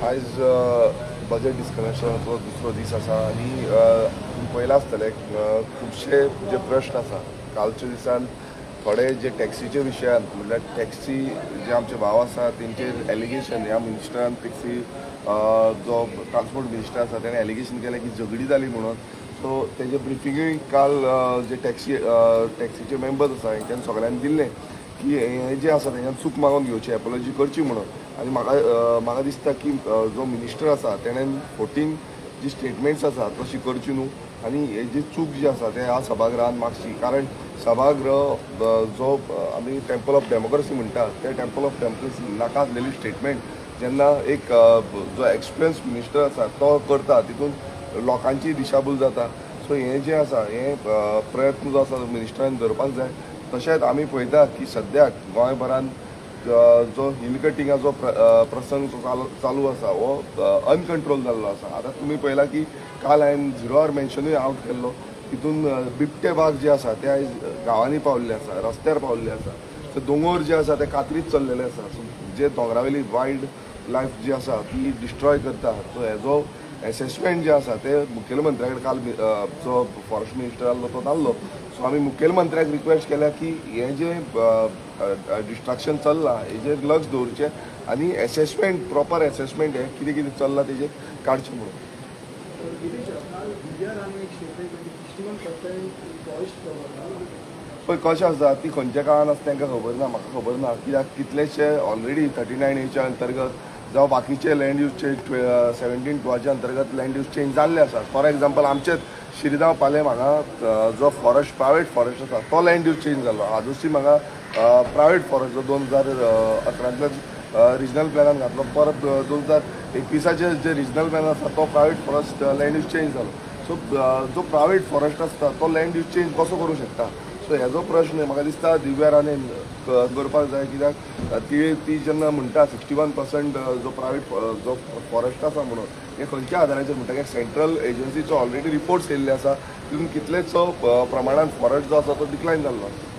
आयज बजेट डिस्कशनाचो दुसरो दीस आसा आनी पळयलां आसतलें खुबशे जे प्रश्न आसा कालच्या दिसान थोडे जे टॅक्सीचे विशयान म्हणल्यार टॅक्सी जे आमचे भाव आसा तेंचेर एलिगेशन ह्या मिनिस्टरान टॅक्सी जो ट्रान्सपोर्ट मिनिस्टर आसा तेणें एलिगेशन केलें की झगडी जाली म्हणून. सो तेजे ब्रिफिंगूय काल जे टॅक्सीचे मेंबर्स आसा हेंच्यांनी सगळ्यांनी दिल्लें की हे जे आसा तेंच्यान चूक मागून घेवची एपोलॉजी करची म्हणून. आनी म्हाका दिसता की जो मिनिस्टर आसा तेणेन 14 जी स्टेटमेंट्स आसा तशी करची न्हू आनी हे जी चूक जी आसा ते ह्या सभागृहान मागची. कारण सभागृह जो आमी टेंपल ऑफ डेमोक्रेसी म्हणटा ते टेंपल ऑफ डेमोक्रेसी नाका आसलेली स्टेटमेंट जेन्ना एक जो एक्सपिरियन्स मिनिस्टर आसा तो करता तितून लोकांची दिशाभूल जाता. सो हे जे आसा हे प्रयत्न जो आसा तो मिनिस्टरान धरपाक जाय. तशेंच आमी पळयता की सद्याक गोंयभरान जो हिल कटिंगाचो प्रसंग चालू आसा हो अनकंट्रोल जाल्लो आसा. आतां तुमी पळयला की काल हांवें 0 आवर मेन्शनूय आउट केल्लो तितून बिबटे वाघ जे आसा ते आयज गांवांनी पावल्ले आसा, रस्त्यार पावल्ले आसा. सो दोंगर जे आसा ते कातरीत चल्लेले आसा. सो जे दोंगरावेली वायल्ड लायफ जी आसा ती डिस्ट्रॉय करता. सो हेजो एसेसमेंट जे आसा ते मुखेलमंत्र्या कडेन काल जो फॉरेस्ट मिनिस्टर आसलो तो जाल्लो. सो आमी मुखेलमंत्र्याक रिक्वेस्ट केल्या की हे जे डिस्ट्रक्शन चल्लां हेजेर लक्ष दवरचें आनी एसेसमेंट प्रॉपर एसेसमेंट हे कितें कितें चल्लां तेजेर काडचें म्हणून. पळय कशें आसा ती खंयच्या काळान आसा तांकां खबर ना, म्हाका खबर ना. कित्याक कितलेशे ऑलरेडी 39A अंतर्गत जावं बाकीचे लँड यूज चेंज 17(2) अंतर्गत लँड यूज चेंज जाल्ले आसात. फॉर एग्जाम्पल आमचेच शिरगांव पालेम हांगा जो फॉरेस्ट प्रायवेट फॉरेस्ट आसा तो लँड यूज चेंज जालो. आजूच म्हाका प्रायवेट फॉरेस्ट जो 2011 रिजनल प्लॅनान घातलो. परत 2021 जे रिजनल प्लॅन आसा तो private forest land use change जालो. सो जो प्रायवेट फॉरेस्ट आसता तो लँड यूज चेंज कसो करूं शकता. सो हेजो प्रश्न म्हाका दिसता दिव्या राणेन करपाक जाय. कित्याक ती जेन्ना म्हणटा 61% जो प्रायवेट जो फॉरेस्ट आसा म्हणून हे खंयच्या आदाराचेर म्हणटा की सेंट्रल एजन्सीचो ऑलरेडी रिपोर्ट्स येयल्ले आसा तितून कितलेचो प्रमाणान फॉरेस्ट जो आसा तो डिक्लायन जाल्लो आसा.